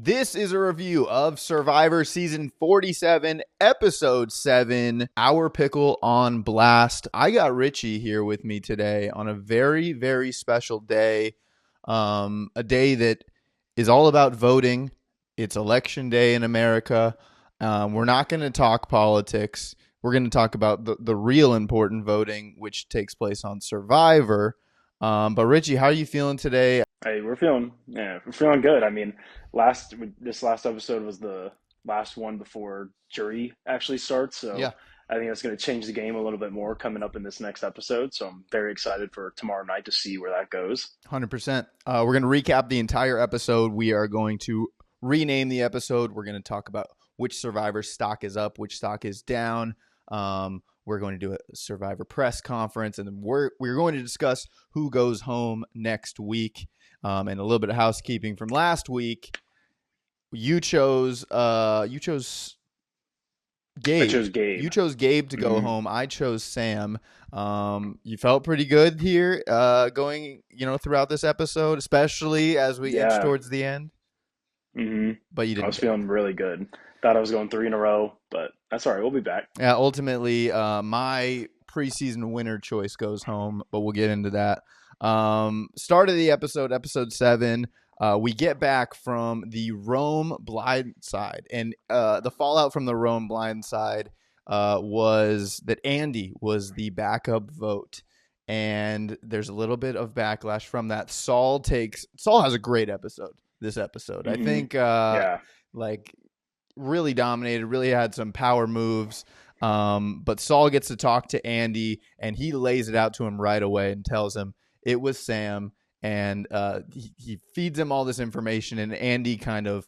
This is a review of Survivor Season 47, Episode 7, Our Pickle on Blast. I got Richie here with me today on a very, very special day. A day that is all about voting. It's Election Day in America. We're not going to talk politics. We're going to talk about the real important voting, which takes place on Survivor. But Richie, how are you feeling today? Hey, we're feeling good. I mean, this last episode was the last one before jury actually starts, Yeah. so I think that's going to change the game a little bit more coming up in this next episode. So I'm very excited for tomorrow night to see where that goes. 100%. We're going to recap the entire episode. We are going to rename the episode. We're going to talk about which Survivor stock is up, which stock is down. We're going to do a Survivor press conference, and then we're going to discuss who goes home next week. And a little bit of housekeeping from last week. You chose I Gabe. chose Gabe. You chose Gabe to go home. I chose Sam. You felt pretty good here, going throughout this episode, especially as we inch Yeah. towards the end. hmm But you I didn't was pick. feeling really good. Thought I was going three in a row, but that's all right. We'll be back. Yeah, ultimately, my preseason winner choice goes home, but we'll get into that. Start of the episode 7. We get back from the Rome blindside, and the fallout from the Rome blindside was that Andy was the backup vote, and there's a little bit of backlash from that. Saul has a great episode. This episode, I hmm think, Yeah. like really dominated, really had some power moves. But Saul gets to talk to Andy, and he lays it out to him right away and tells him it was Sam. And he feeds him all this information, and Andy kind of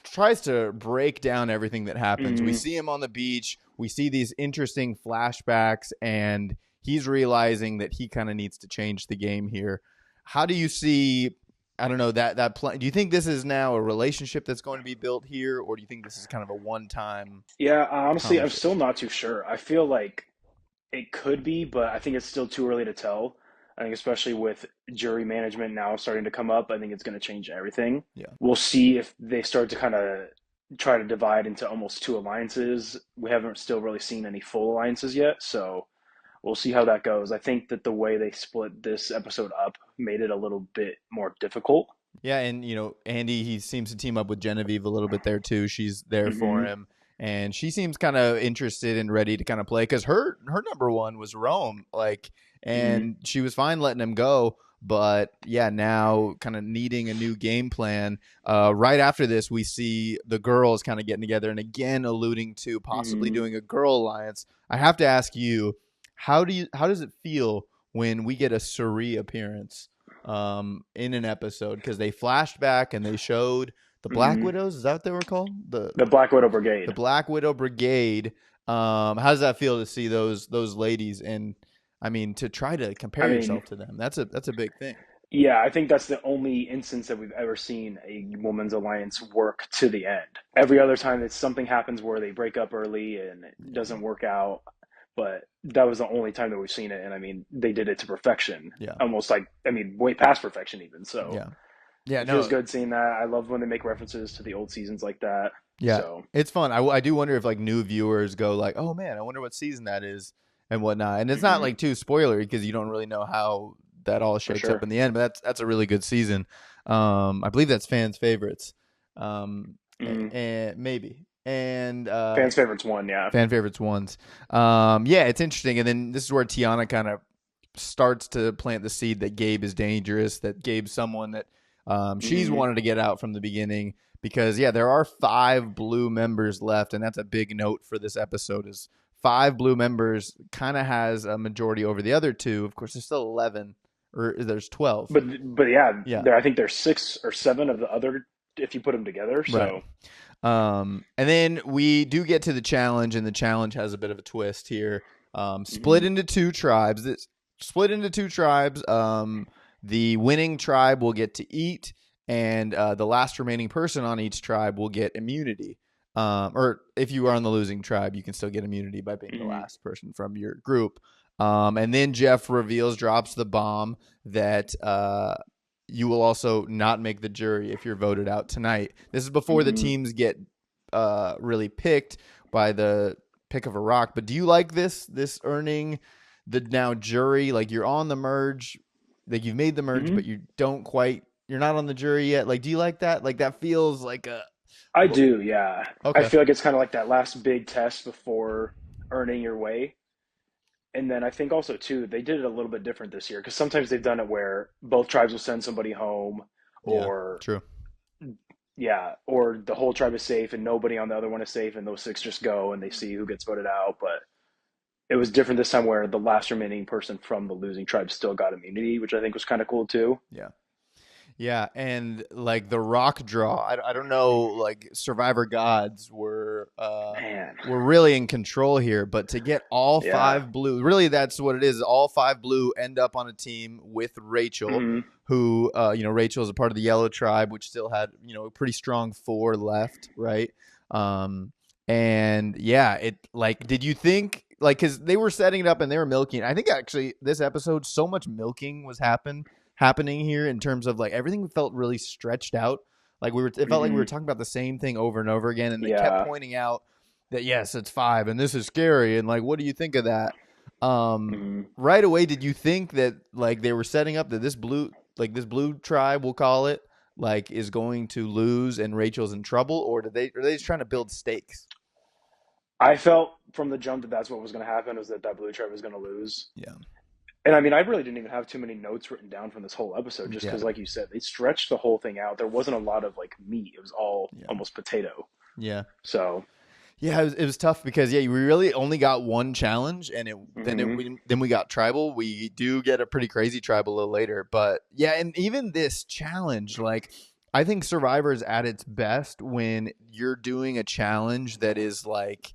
tries to break down everything that happens. We hmm see him on the beach. We see these interesting flashbacks, and he's realizing that he kind of needs to change the game here. How do you see? I don't know that plan. Do you think this is now a relationship that's going to be built here, or do you think this is kind of a one-time Yeah. Honestly, I'm still conversation? not too sure. I feel like it could be, but I think it's still too early to tell. I think especially with jury management now starting to come up, I think it's going to change everything. Yeah. We'll see if they start to kind of try to divide into almost two alliances. We haven't still really seen any full alliances yet, so we'll see how that goes. I think that the way they split this episode up made it a little bit more difficult. Yeah, and Andy, he seems to team up with Genevieve a little bit there too. She's there for hmm him, and she seems kind of interested and ready to kind of play because her number one was Rome, hmm and she was fine letting him go. But yeah, now kind of needing a new game plan. Right after this, we see the girls kind of getting together and again alluding to possibly hmm doing a girl alliance. I have to ask you, how does it feel when we get a Suri appearance in an episode, because they flashed back and they showed the Black hmm Widows. Is that what they were called? The Black Widow The Brigade. Black Widow Brigade. How does that feel to see those ladies? And I mean, to try to I compare mean, yourself to them, that's a big thing. yeah, I think that's the only instance that we've ever seen a women's alliance work to the end. Every other time that something happens where they break up early and it Yeah, doesn't work out, but that was the only time that we've seen it. And I mean, they did it to perfection, yeah, almost like, I mean, way past perfection, even. So yeah, yeah. it feels No, good seeing that. I love when they make references to the old seasons like that. yeah, So, it's fun. I do wonder if like new viewers go like, oh man, I wonder what season that is and whatnot. And it's not mhm, like too spoilery because you don't really know how that all for shakes up sure. in the end. But that's a really good season. I believe that's fans' favorites. Um, hmm and maybe and Fans' favorites one, yeah. fan favorites ones. Yeah, it's interesting. And then this is where Tiana kind of starts to plant the seed that Gabe is dangerous. That Gabe's someone that she's hmm wanted to get out from the beginning because yeah, there are 5 blue members left, and that's a big note for this episode. Is 5 blue members kind of has a majority over the other 2. Of course, there's still 11, or there's 12. but yeah, Yeah, I think there's 6 or 7 of the other if you put them together. right. So, And then we do get to the challenge, and the challenge has a bit of a twist here. Split mhm. into 2 tribes. Split into 2 tribes. The winning tribe will get to eat, and the last remaining person on each tribe will get immunity. Or if you are on the losing tribe, you can still get immunity by being the hmm last person from your group. And then Jeff drops the bomb that you will also not make the jury if you're voted out tonight. This is before the Hmm. teams get really picked by the pick of a rock. But do you like this earning the now jury? Like you're on the merge, like you've made the merge, but Hmm. you're not on the jury yet. Like, do you like that? Like that feels like a I do, yeah. I okay. feel like it's kind of like that last big test before earning your way. And then I think also too, they did it a little bit different this year because sometimes they've done it where both tribes will send somebody home, Yeah, or true. yeah, or the whole tribe is safe and nobody on the other one is safe, and those six just go and they see who gets voted out. But it was different this time where the last remaining person from the losing tribe still got immunity, which I think was kind of cool too. Yeah. Yeah, and like the rock draw, I don't know, like Survivor gods Man, were really in control here, but to get all yeah. five blue, really that's what it is. All five blue end up on a team with Rachel, Hmm. who Rachel is a part of the yellow tribe, which still had a pretty strong four left, right? Um, and yeah, it like, did you think like because they were setting it up and they were milking? I think actually this episode, so much milking was happening here in terms of like everything felt really stretched out. Like it felt like we were Hmm. talking about the same thing over and over again, and they kept Yeah. pointing out that yes, it's five, and this is scary, and like, what do you think of that? Hmm. Right away, did you think that like they were setting up that this blue tribe, we'll call it, like is going to lose and Rachel's in trouble, or are they just trying to build stakes? I felt from the jump that that's what was going to happen, was that that blue tribe was going to lose. Yeah, And I mean, I really didn't even have too many notes written down from this whole episode, just yeah, because, like you said, they stretched the whole thing out. There wasn't a lot of like meat; it was all yeah, almost potato. yeah. So, Yeah, it was tough because we really only got one challenge, and hmm, then we got tribal. We do get a pretty crazy tribal a little later, but yeah, and even this challenge, like I think Survivor's at its best when you're doing a challenge that is like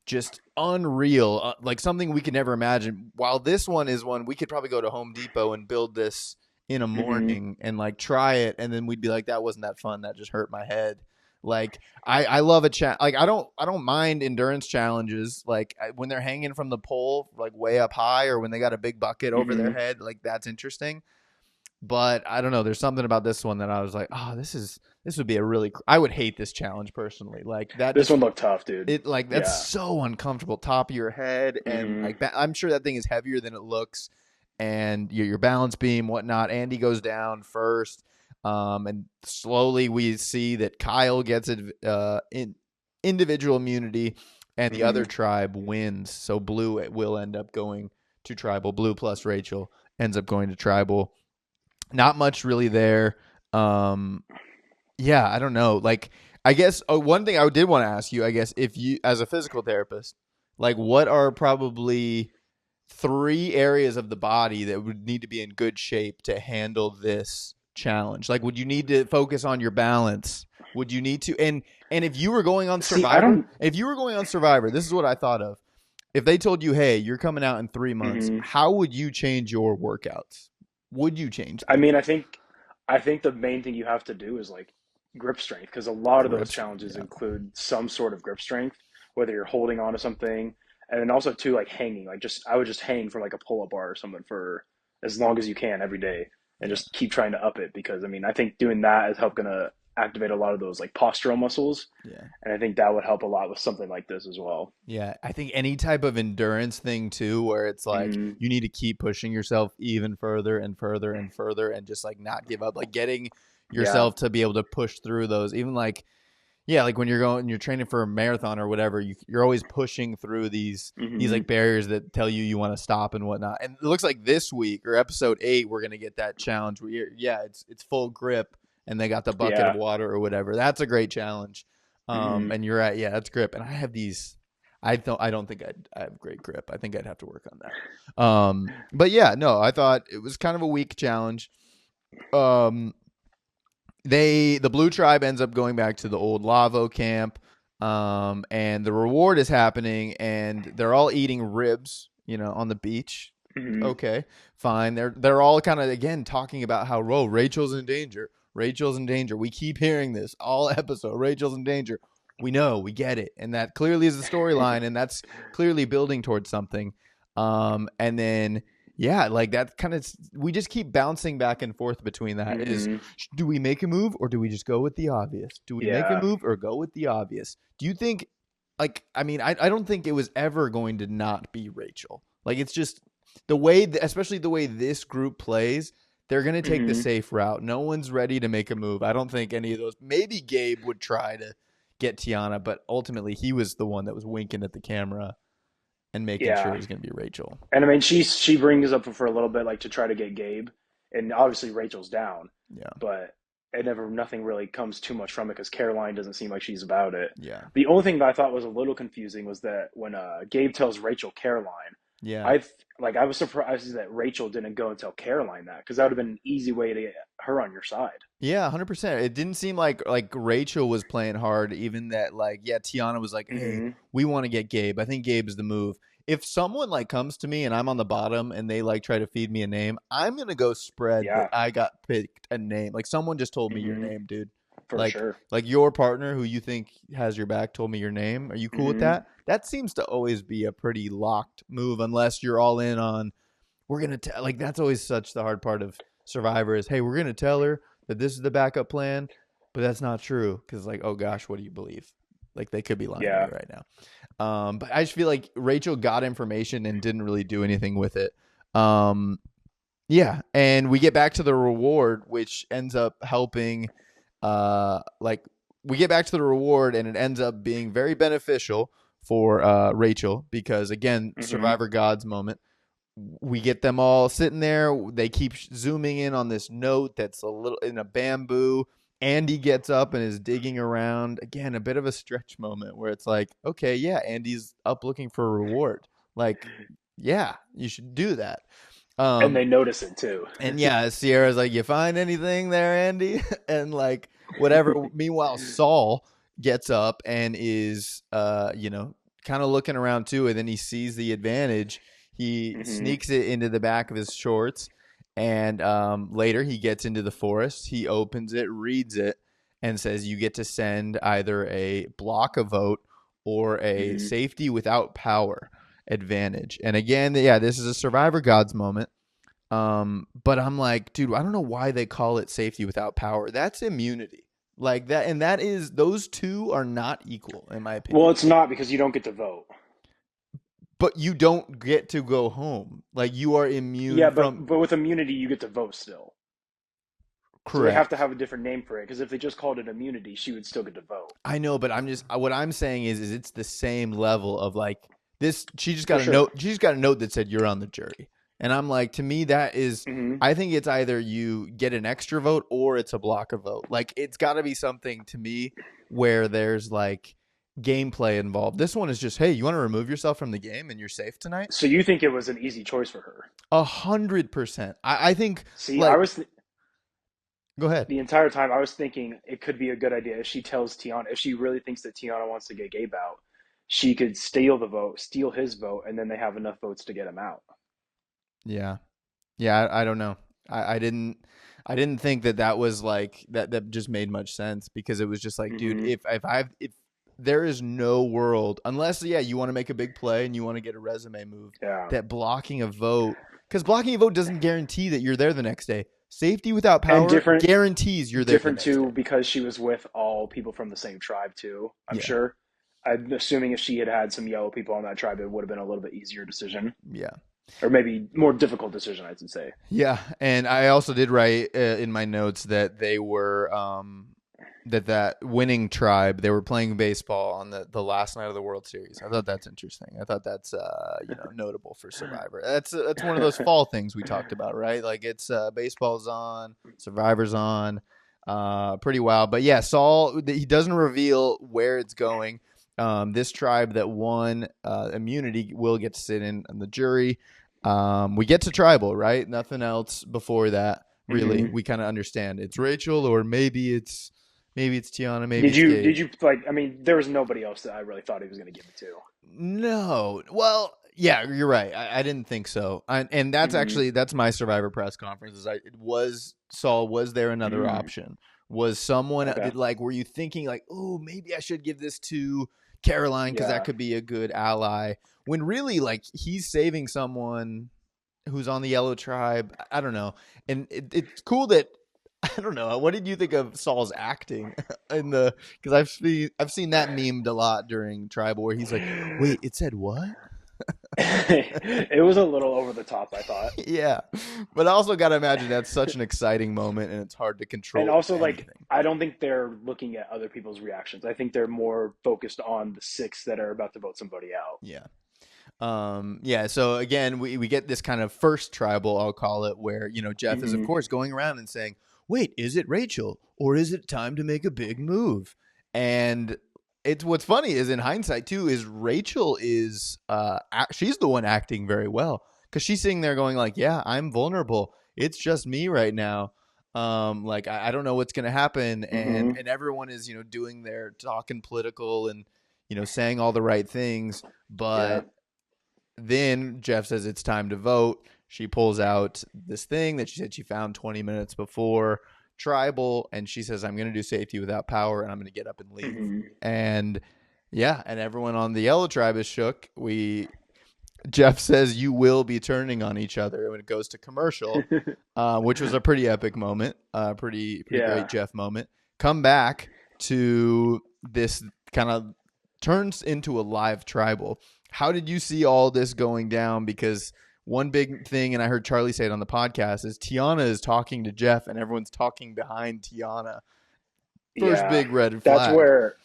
just unreal, like something we could never imagine. While this one is one we could probably go to Home Depot and build this in a hmm, morning and like try it, and then we'd be like, that wasn't that fun. That just hurt my head. Like I love like I don't mind endurance challenges like when they're hanging from the pole like way up high or when they got a big bucket over their hmm. head, like that's interesting. But I don't know. There's something about this one that I was like, oh, this would be a really. I would hate this challenge personally. Like that This just one looked tough, dude. that's Yeah. so uncomfortable. Top of your head and Hmm. like I'm sure that thing is heavier than it looks, and your balance beam, whatnot. Andy goes down first, and slowly we see that Kyle gets it in individual immunity, and the Hmm. other tribe wins. So blue will end up going to tribal. Blue plus Rachel ends up going to tribal. Not much really there. Um, yeah, I don't know. Like, I guess one thing I did want to ask you, I guess, if you, as a physical therapist, like, what are probably three areas of the body that would need to be in good shape to handle this challenge? Like, would you need to focus on your balance? Would you need to, and if you were going on See, I Survivor, don't. this is what I thought of. If they told you, hey, you're coming out in 3 months, Hmm. how would you change your workouts? Would you change I them? mean, I think the main thing you have to do is like grip strength, because a lot of those Grips. challenges Yeah. include some sort of grip strength, whether you're holding on to something, and then also too like hanging. Like just I would just hang from like a pull-up bar or something for as long as you can every day, and Yeah. just keep trying to up it, because I mean I think doing that is help gonna activate a lot of those like postural muscles, Yeah. and I think that would help a lot with something like this as well. Yeah, I think any type of endurance thing too, where it's like Hmm. you need to keep pushing yourself even further and further and further, and just like not give up, like getting Yeah. yourself to be able to push through those. Even like, yeah, like when you're training for a marathon or whatever, you're always pushing through these Hmm. like barriers that tell you want to stop and whatnot. And it looks like this week or episode 8, we're gonna get that challenge where yeah, it's full grip, and they got the bucket of Yeah. water or whatever. That's a great challenge. Hmm. And you're right, yeah, that's grip. And I have these. I don't think I have great grip. I think I'd have to work on that. But yeah, no, I thought it was kind of a weak challenge. Um, the blue tribe ends up going back to the old Lavo camp, and the reward is happening, and they're all eating ribs, on the beach. Hmm. Okay, fine. They're all kind of again talking about how Rachel's in danger. Rachel's in danger. We keep hearing this all episode. Rachel's in danger. We know, we get it, and that clearly is the storyline, and that's clearly building towards something. And then Yeah, like that kind of, we just keep bouncing back and forth between that. Is, Hmm. do we make a move or do we just go with the obvious? Do we make a Yeah. move or go with the obvious? Do you think, like, I mean, I don't think it was ever going to not be Rachel. Like, it's just the way, especially the way this group plays, they're going to take the Hmm. safe route. No one's ready to make a move. I don't think any of those, maybe Gabe would try to get Tiana, but ultimately he was the one that was winking at the camera and making sure it Yeah. was going to be Rachel. And I mean, she brings up for a little bit, like to try to get Gabe, and obviously Rachel's down, Yeah. but nothing really comes too much from it because Caroline doesn't seem like she's about it. Yeah. The only thing that I thought was a little confusing was that when Gabe tells Rachel Caroline, Yeah. I like I was surprised that Rachel didn't go and tell Caroline that because that would have been an easy way to get her on your side. Yeah, 100%. It didn't seem like Rachel was playing hard, even that, like, yeah, Tiana was like, "Hey, Hmm. we want to get Gabe. I think Gabe's the move." If someone like comes to me and I'm on the bottom and they like try to feed me a name, I'm going to go spread that Yeah. I got picked a name. Like, someone just told me your Hmm. name, dude. For Like sure. like your partner who you think has your back told me your name. Are you cool with Hmm. that? That seems to always be a pretty locked move unless you're all in on, we're gonna tell, like, that's always such the hard part of Survivor is, hey, we're gonna tell her that this is the backup plan, but that's not true because, like, oh gosh, what do you believe? Like, they could be lying to me Yeah. right now. But I just feel like Rachel got information and didn't really do anything with it. Um, yeah, and we get back to the reward, which ends up helping. Like, we get back to the reward, and it ends up being very beneficial for Rachel because, again, Hmm. Survivor Gods moment, we get them all sitting there. They keep zooming in on this note that's a little in a bamboo. Andy gets up and is digging around. Again, a bit of a stretch moment where it's like, okay, yeah, Andy's up looking for a reward. Like, yeah, you should do that. And Um, they notice it too. and yeah, Sierra's like, "You find anything there, Andy?" And like, whatever. Meanwhile, Saul gets up and is, kind of looking around too, and then he sees the advantage. He Hmm. sneaks it into the back of his shorts, and later he gets into the forest. He opens it, reads it, and says, "You get to send either a block a vote or a Hmm. safety without power advantage." And again, yeah, this is a Survivor Gods moment. But I'm like, dude, I don't know why they call it safety without power. That's immunity. Like that, and that is, those two are not equal, in my Well, opinion. it's not because you don't get to vote. But you don't get to go home. Like, you are immune Yeah, from, but with immunity, you get to vote still. So they have to correct. have a different name for it because if they just called it immunity, she would still get to vote. I know, but I'm just, what I'm saying is it's the same level of, like, this. She just For got a sure. note. She just got a note that said you're on the jury, and I'm like, to me, that is. Hmm. I think it's either you get an extra vote or it's a block a vote. Like, it's got to be something to me where there's like gameplay involved. This one is just, hey, you want to remove yourself from the game and you're safe tonight. So you think it was an easy choice for her? 100%. I think, See, like, go ahead. the entire time I was thinking it could be a good idea if she tells Tiana, if she really thinks that Tiana wants to get Gabe out, she could steal the vote, steal his vote, and then they have enough votes to get him out. Yeah. Yeah, I don't know. I didn't think that was like that just made much sense because it was just like, dude, Hmm. if there is no world, unless, yeah, you want to make a big play and you want to get a resume move, Yeah. that blocking a vote, because blocking a vote doesn't guarantee that you're there the next day. Safety without And power guarantees you're there the different next too, day. because she was with all people from the same tribe too, I'm Yeah. sure. I'm assuming if she had had some yellow people on that tribe, it would have been a little bit easier decision, Yeah. or maybe more difficult decision, I should say. Yeah, and I also did write in my notes that they were that winning tribe, they were playing baseball on the last night of the World Series. I thought that's interesting. I thought that's notable for Survivor. That's one of those fall things we talked about, right? Like, it's baseball's on, Survivor's on, pretty wild. But yeah, Saul, he doesn't reveal where it's going. This tribe that won immunity will get to sit in on the jury. We get to tribal, right? Nothing else before that, really. Hmm. We kind of understand it's Rachel, or maybe it's Tiana, maybe Did it's you Gabe. did you like? I mean, there was nobody else that I really thought he was going to give it to. No, well, yeah, you're right. I didn't think so, and that's Hmm. actually, that's my Survivor press conference. It was Saul. Was there another Mm. option? Was someone Okay. did, like, were you thinking like, oh, maybe I should give this to Caroline because that Yeah. could be a good ally? When really, like, he's saving someone who's on the yellow tribe. I don't know. And it's cool that I don't know. What did you think of Saul's acting in the? Because I've seen that memed a lot during tribal where he's like, "Wait, it said what?" It was a little over the top, I thought. Yeah, but I also got to imagine that's such an exciting moment, and it's hard to And control also, like, anything. I don't think they're looking at other people's reactions. I think they're more focused on the six that are about to vote somebody out. Yeah. Yeah, so again, we get this kind of first tribal, I'll call it, where, Jeff is, of Hmm. course, going around and saying, wait, is it Rachel or is it time to make a big move? And it's what's funny is in hindsight, too, is Rachel is, she's the one acting very well because she's sitting there going, like, yeah, I'm vulnerable. It's just me right now. Like, I don't know what's going to happen. And, Hmm. and everyone is, doing their talking political and, saying all the right things. Yeah. But then Jeff says it's time to vote. She pulls out this thing that she said she found 20 minutes before tribal, and she says, I'm going to do safety without power, and I'm going to get up and leave. Hmm. And yeah, and everyone on the yellow tribe is shook. Jeff says, you will be turning on each other when it goes to commercial, which was a pretty epic moment, pretty great Yeah. Jeff moment. Come back to this kind of turns into a live tribal. How did you see all this going down? Because one big thing, and I heard Charlie say it on the podcast, is Tiyana is talking to Jeff, and everyone's talking behind Tiyana. First Yeah. big red That's flag. where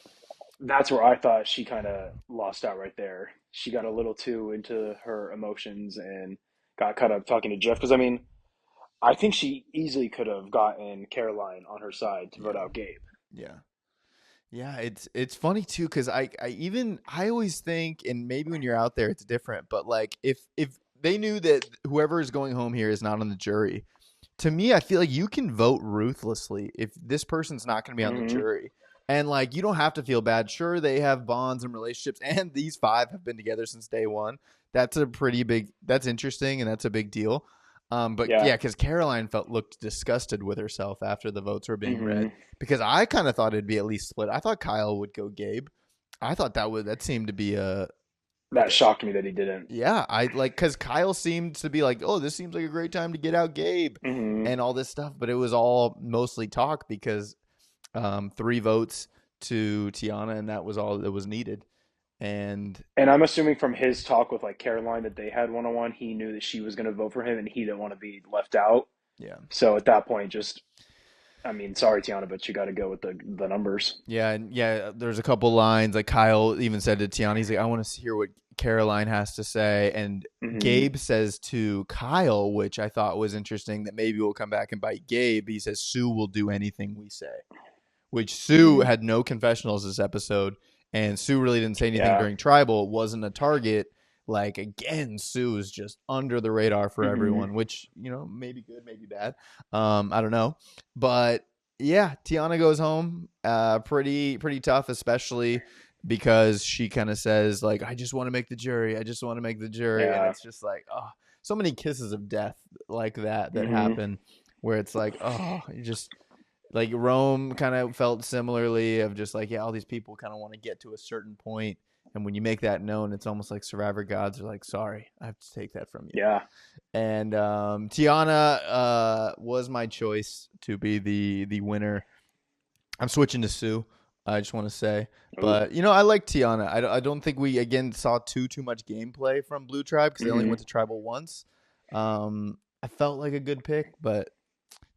that's where I thought she kind of lost out right there. She got a little too into her emotions and got caught up talking to Jeff. Because, I mean, I think she easily could have gotten Caroline on her side to vote Yeah, out Gabe. yeah. Yeah, it's funny too because I always think, and maybe when you're out there it's different, but like if they knew that whoever is going home here is not on the jury, to me I feel like you can vote ruthlessly if this person's not going to be on the Hmm. jury, and like you don't have to feel bad. Sure, they have bonds and relationships, and these five have been together since day one. That's a pretty big. That's interesting, and that's a big deal. But Yeah. yeah, because Caroline looked disgusted with herself after the votes were being read Hmm. because I kind of thought it'd be at least split. I thought Kyle would go Gabe. I thought that seemed to be a like That a shocked me that he didn't. yeah. I like because Kyle seemed to be like, oh, this seems like a great time to get out Gabe Hmm. and all this stuff, but it was all mostly talk because three votes to Tiana and that was all that was needed. And And I'm assuming from his talk with like Caroline that they had one on one, he knew that she was going to vote for him and he didn't want to be left out. yeah, So at that point, just I mean, sorry, Tiana, but you got to go with the numbers. yeah, and yeah. There's a couple lines like Kyle even said to Tiana, he's like, I want to hear what Caroline has to say, and Hmm. Gabe says to Kyle, which I thought was interesting, that maybe we'll come back and bite Gabe. He says Sue will do anything we say, which Sue Hmm. had no confessionals this episode, and Sue really didn't say anything Yeah. during tribal. It wasn't a target. Like again, Sue is just under the radar for Hmm. everyone, which maybe good, maybe bad. I don't know, but yeah, Tiana goes home. Pretty tough, especially because she kind of says like, "I just want to make the jury. I just want to make the jury," and Yeah. it's just like, oh, so many kisses of death like that Hmm. happen, where it's like, oh, you just like Rome kind of felt similarly of just like, yeah, all these people kind of want to get to a certain point, and when you make that known, it's almost like Survivor gods are like, sorry, I have to take that from you. Yeah. And Tiana was my choice to be the winner. I'm switching to Sue. I just want to say, Ooh. but I like Tiana. I don't think we again saw too much gameplay from Blue Tribe because they only went Hmm. to Tribal once. I felt like a good pick, but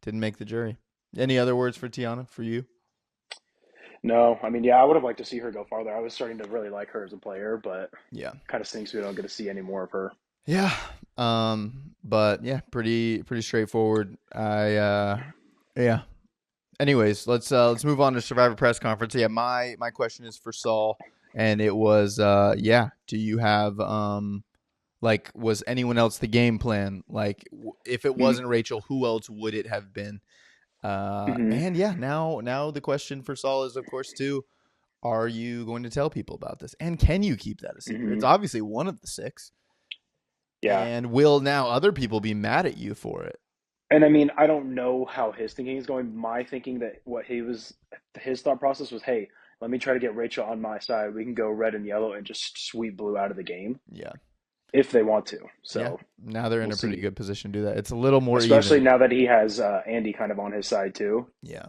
didn't make the jury. Any other words for Tiana for you? No, I mean, yeah, I would have liked to see her go farther. I was starting to really like her as a player, but Yeah. kind of stinks we don't get to see any more of her. Yeah. But yeah, pretty straightforward. Yeah. Anyways, let's move on to Survivor press conference. Yeah, my question is for Saul, and it was yeah, do you have like was anyone else the game plan? Like if it wasn't Rachel, who else would it have been? Mm-hmm. And yeah, now the question for Saul is of course too, are you going to tell people about this? And can you keep that a secret? It's Hmm. obviously one of the six. Yeah. And will now other people be mad at you for it? And I mean, I don't know how his thinking is going. My thinking that what he was, his thought process was, hey, let me try to get Rachel on my side. We can go red and yellow and just sweep blue out of the game. Yeah. if they want to. Yeah. So Now they're in we'll a pretty see. good position to do that. It's a little more Especially even. now that he has Andy kind of on his side too. Yeah.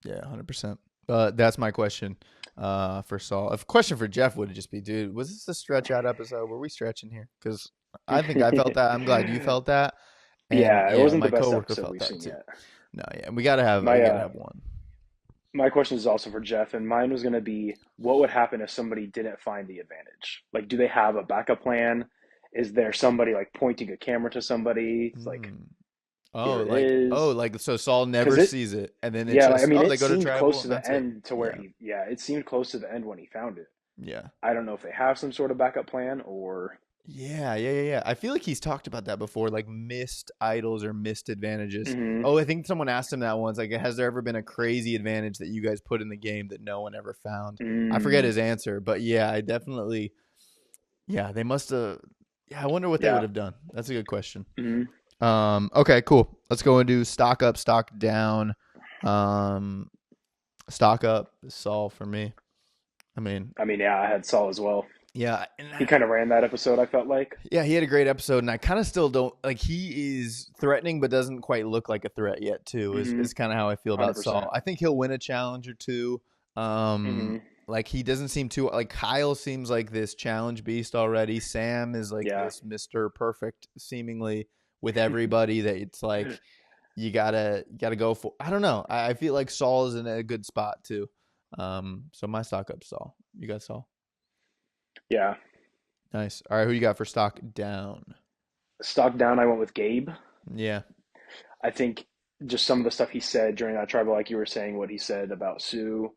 Yeah, 100%. That's my question for Saul. A question for Jeff would just be, dude, was this a stretch out episode? Were we stretching here? Because I think I felt that. I'm glad you felt that. And Yeah, it yeah, wasn't the my best coworker episode felt we've that seen too. yet. No, yeah, we gotta have My one. my question is also for Jeff, and mine was going to be, what would happen if somebody didn't find the advantage? Like, do they have a backup plan? Is there somebody like pointing a camera to somebody? It's like, Mm. here it is. Like so Saul Because never sees it, and then it's yeah, like, I just mean, they it go to seemed tribal close to and the that's it. end to where Yeah, yeah, it seemed close to the end when he found it. yeah. I don't know if they have some sort of backup plan or, Yeah. I feel like he's talked about that before, like missed idols or missed advantages. hmm Oh, I think someone asked him that once. Like, has there ever been a crazy advantage that you guys put in the game that no one ever found? I forget mm, his answer, but yeah, I definitely. Yeah, they must have. Yeah, I wonder what they would yeah, have done. That's a good question. hmm Okay, cool. Let's go and do stock up, stock down. Um, stock up is Saul for me. I mean, I mean, yeah, I had Saul as well. yeah, He kind of ran that episode, I felt like. yeah, he had a great episode, and I kind of still don't like. He is threatening, but doesn't quite look like a threat yet. Too Hmm is kind of how I feel about Saul. 100%. I think he'll win a challenge or two. hmm Like he doesn't seem too like Kyle seems like this challenge beast already. Sam is like Yeah. this Mister Perfect, seemingly with everybody. That it's like you gotta go for. I don't know. I feel like Saul is in a good spot too. So my stock up Saul. You got Saul. Yeah. Nice. All right, who you got for stock down? Stock down, I went with Gabe. Yeah. I think just some of the stuff he said during that tribal, like you were saying, what he said about Sue,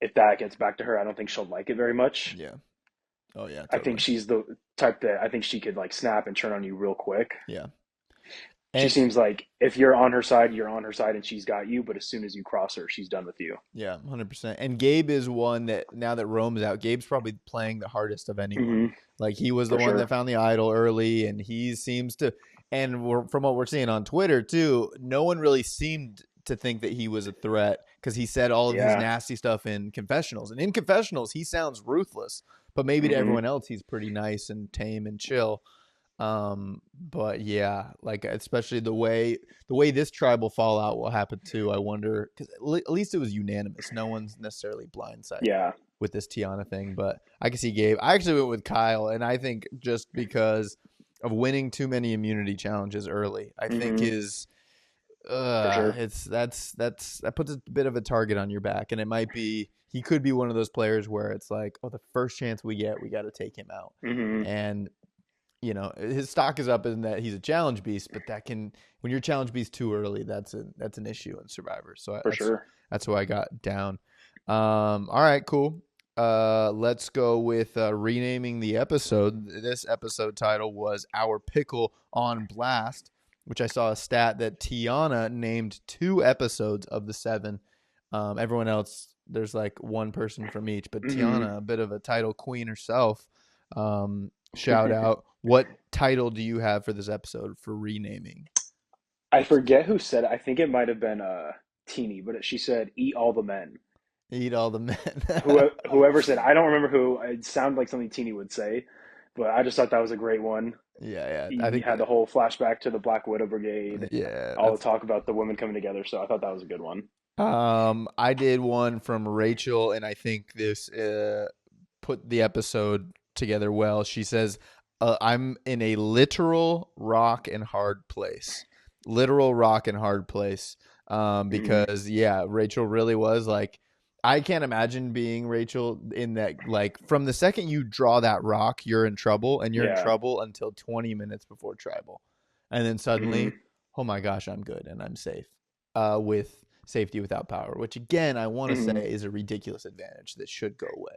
if that gets back to her, I don't think she'll like it very much. Yeah. Oh yeah, I think totally. she's the type that I think she could like snap and turn on you real quick. Yeah. She And seems like if you're on her side, you're on her side and she's got you, but as soon as you cross her, she's done with you. yeah, 100%. And Gabe is one that now that Rome's out, Gabe's probably playing the hardest of anyone. Hmm Like he was the For one sure. that found the idol early and he seems to and from what we're seeing on Twitter too, no one really seemed to think that he was a threat because he said all of his Yeah. nasty stuff in confessionals. And in confessionals, he sounds ruthless, but maybe to hmm everyone else he's pretty nice and tame and chill. But yeah, like especially the way this tribal fallout will happen too. I wonder because at least it was unanimous. No one's necessarily blindsided Yeah. with this Tiana thing, but I can see Gabe. I actually went with Kyle, and I think just because of winning too many immunity challenges early, I think hmm is For sure. it's that puts a bit of a target on your back, and it might be he could be one of those players where it's like, oh, the first chance we get, we got to take him out, hmm and his stock is up in that he's a challenge beast, but that can when you're challenge beast too early, that's an issue in Survivor. So For sure. that's who I got down. All right, cool. Let's go with renaming the episode. This episode title was Our Pickle on Blast, which I saw a stat that Tiana named 2 episodes of the 7. Everyone else, there's like one person from each, but hmm Tiana, a bit of a title queen herself. Shout out. What title do you have for this episode for renaming? I forget who said it. I think it might have been Teeny, but she said, "Eat all the men." Eat all the men. Whoever said, I don't remember who. It sounded like something Teeny would say, but I just thought that was a great one. Yeah. I You think had the whole flashback to the Black Widow Brigade, yeah, all the that's talk about the women coming together. So I thought that was a good one. I did one from Rachel, and I think this put the episode together well. She says, "I'm in a literal rock and hard place, literal rock and hard place." hmm Because yeah, Rachel really was like, I can't imagine being Rachel in that. Like from the second you draw that rock, you're in trouble, and you're in Yeah. trouble until 20 minutes before tribal, and then hmm suddenly, oh my gosh, I'm good and I'm safe. With safety without power, which again I want to say hmm is a ridiculous advantage that should go away.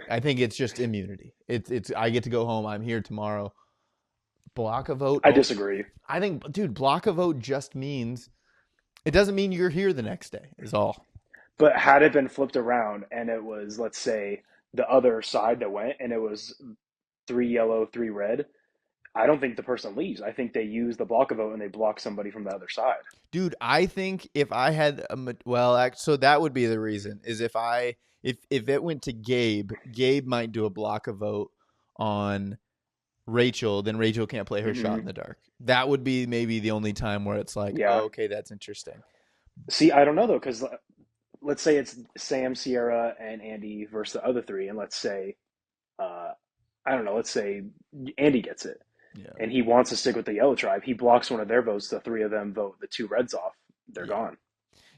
I think it's just immunity. It's I get to go home. I'm here tomorrow. Block a vote. I Oh, disagree. I think, dude, block a vote just means it doesn't mean you're here the next day. Is all. But had it been flipped around and it was, let's say, the other side that went and it was three yellow, three red, I don't think the person leaves. I think they use the block a vote and they block somebody from the other side. Dude, I think if I had so that would be the reason is if it went to Gabe, Gabe might do a block a vote on Rachel, then Rachel can't play her shot in Hmm. the dark. That would be maybe the only time where it's like, oh, Yeah. okay, that's interesting. See, I don't know though, because let's say it's Sam, Sierra, and Andy versus the other three, and let's say, uh, I don't know, let's say Andy gets it, Yeah. and he wants to stick with the yellow tribe. He blocks one of their votes. The three of them vote the two reds off. They're Yeah. gone.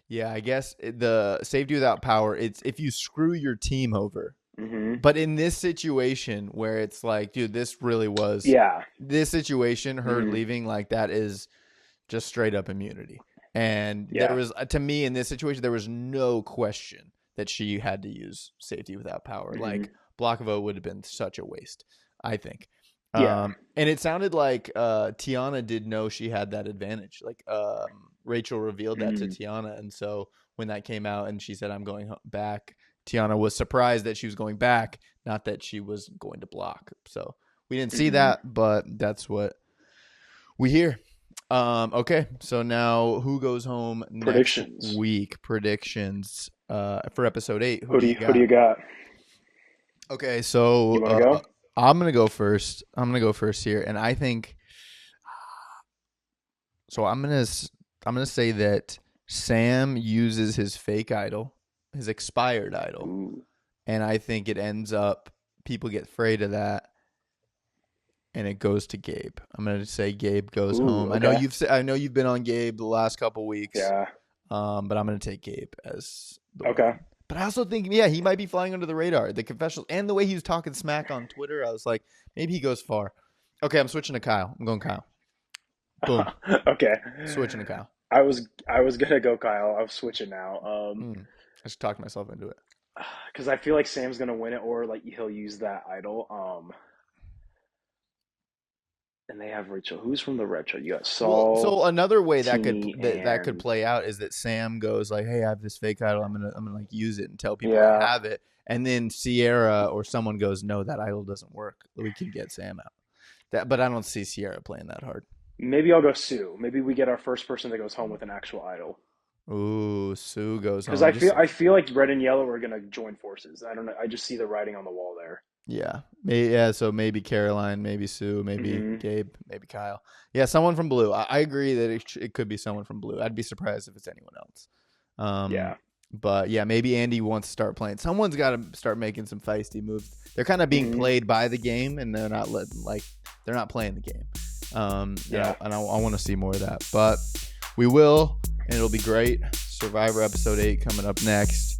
Yeah, I guess the safety without power, it's if you screw your team over. Hmm. But in this situation where it's like, dude, this really was Yeah. this situation, her Hmm. leaving like that is just straight up immunity. And there Yeah. was, to me, in this situation, there was no question that she had to use safety without power. Hmm. Like, block vote would have been such a waste, I think. Yeah. And it sounded like Tiyana did know she had that advantage. Like, Rachel revealed that to Hmm. Tiyana. And so when that came out and she said, I'm going back, Tiyana was surprised that she was going back, not that she was going to block. So we didn't see Hmm. that, but that's what we hear. Okay, so now who goes home next Predictions. week? Predictions for episode 8. Who do you Who do got? you got? Okay, so You want to go? I'm gonna go first. I'm gonna go first here, and I think so. I'm gonna say that Sam uses his fake idol, his expired idol, Ooh. and I think it ends up people get afraid of that, and it goes to Gabe. I'm gonna say Gabe goes Ooh. home. Okay. I know you've been on Gabe the last couple weeks. Yeah. But I'm gonna take Gabe as the Okay. win. But I also think, yeah, he might be flying under the radar. The confessionals and the way he was talking smack on Twitter, I was like, maybe he goes far. Okay, I'm switching to Kyle. I'm going Kyle. Boom, Okay. switching to Kyle. I was gonna go Kyle. I'm switching now. I just talked myself into it. Because I feel like Sam's gonna win it, or like he'll use that idol. And they have Rachel. Who's from the retro? You got Well, Saul, so another way that could Teeny, that could and play out is that Sam goes like, "Hey, I have this fake idol. I'm gonna like use it and tell people I yeah. have it." And then Sierra or someone goes, "No, that idol doesn't work. We can get Sam out." But I don't see Sierra playing that hard. Maybe I'll go Sue. Maybe we get our first person that goes home with an actual idol. Ooh, Sue goes Because home. I Just feel I feel like red and yellow are gonna join forces. I don't know. I just see the writing on the wall there. yeah, yeah. So maybe Caroline, maybe Sue, maybe Hmm. Gabe, maybe Kyle. Yeah, someone from Blue. I agree that it could be someone from Blue. I'd be surprised if it's anyone else. Um, Yeah. but yeah, maybe Andy wants to start playing. Someone's got to start making some feisty moves. They're kind of being Hmm. played by the game, and they're not letting they're not playing the game. Yeah. And I want to see more of that. But we will, and it'll be great. Survivor episode 8 coming up next.